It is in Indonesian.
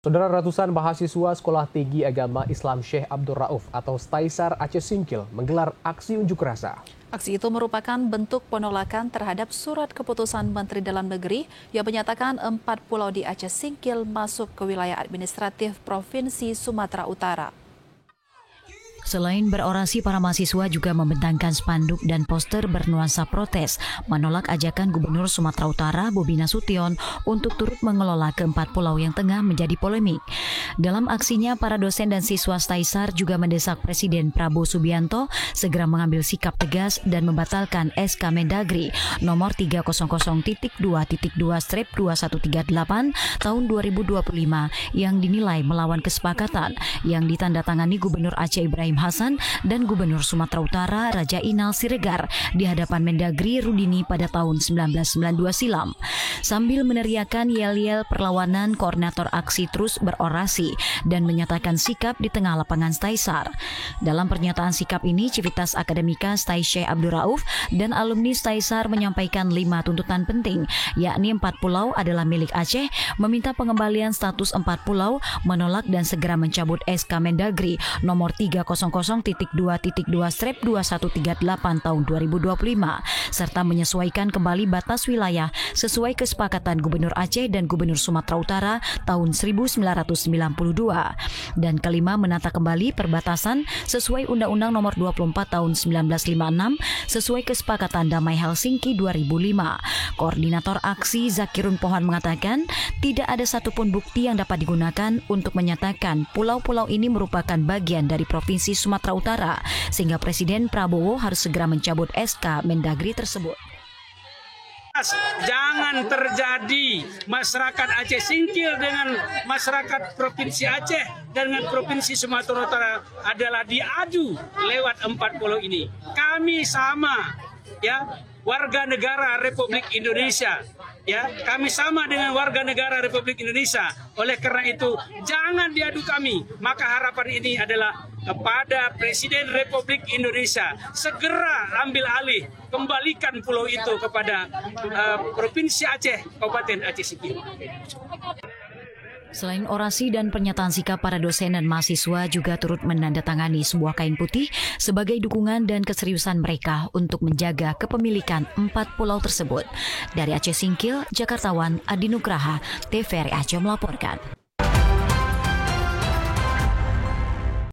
Saudara, ratusan mahasiswa Sekolah Tinggi Agama Islam Syekh Abdul Rauf atau Staisar Aceh Singkil menggelar aksi unjuk rasa. Aksi itu merupakan bentuk penolakan terhadap surat keputusan Menteri Dalam Negeri yang menyatakan 4 pulau di Aceh Singkil masuk ke wilayah administratif Provinsi Sumatera Utara. Selain berorasi, para mahasiswa juga membentangkan spanduk dan poster bernuansa protes menolak ajakan Gubernur Sumatera Utara Bobi Nasution untuk turut mengelola keempat pulau yang tengah menjadi polemik. Dalam aksinya, para dosen dan siswa Staisar juga mendesak Presiden Prabowo Subianto segera mengambil sikap tegas dan membatalkan SK Mendagri nomor 300.2.2/2138 tahun 2025 yang dinilai melawan kesepakatan yang ditandatangani Gubernur Aceh Ibrahim Hasan dan Gubernur Sumatera Utara Raja Inal Siregar di hadapan Mendagri Rudini pada tahun 1992 silam. Sambil meneriakan yel-yel perlawanan, koordinator aksi terus berorasi dan menyatakan sikap di tengah lapangan Staisar. Dalam pernyataan sikap ini, Civitas Akademika Syekh Abdul Rauf dan alumni Staisar menyampaikan 5 tuntutan penting, yakni 4 pulau adalah milik Aceh, meminta pengembalian status 4 pulau, menolak dan segera mencabut SK Mendagri nomor 300.2.2/2138 tahun 2025, serta menyesuaikan kembali batas wilayah sesuai kesepakatan Gubernur Aceh dan Gubernur Sumatera Utara tahun 1992. Dan kelima, menata kembali perbatasan sesuai Undang-Undang nomor 24 tahun 1956 sesuai kesepakatan Damai Helsinki 2005. Koordinator aksi Zakirun Pohan mengatakan tidak ada satupun bukti yang dapat digunakan untuk menyatakan pulau-pulau ini merupakan bagian dari Provinsi Sumatera Utara, sehingga Presiden Prabowo harus segera mencabut SK Mendagri tersebut. Jangan terjadi masyarakat Aceh Singkil dengan masyarakat Provinsi Aceh dengan Provinsi Sumatera Utara adalah diadu lewat 4 pulau ini. Kami sama, ya, warga negara Republik Indonesia. Ya, kami sama dengan warga negara Republik Indonesia. Oleh karena itu, jangan diadu kami. Maka harapan ini adalah kepada Presiden Republik Indonesia segera ambil alih, kembalikan pulau itu kepada Provinsi Aceh, Kabupaten Aceh Singkil. Selain orasi dan pernyataan sikap, para dosen dan mahasiswa juga turut menandatangani sebuah kain putih sebagai dukungan dan keseriusan mereka untuk menjaga kepemilikan 4 pulau tersebut. Dari Aceh Singkil, Jakartawan Adi Nugraha, TVRI Aceh melaporkan.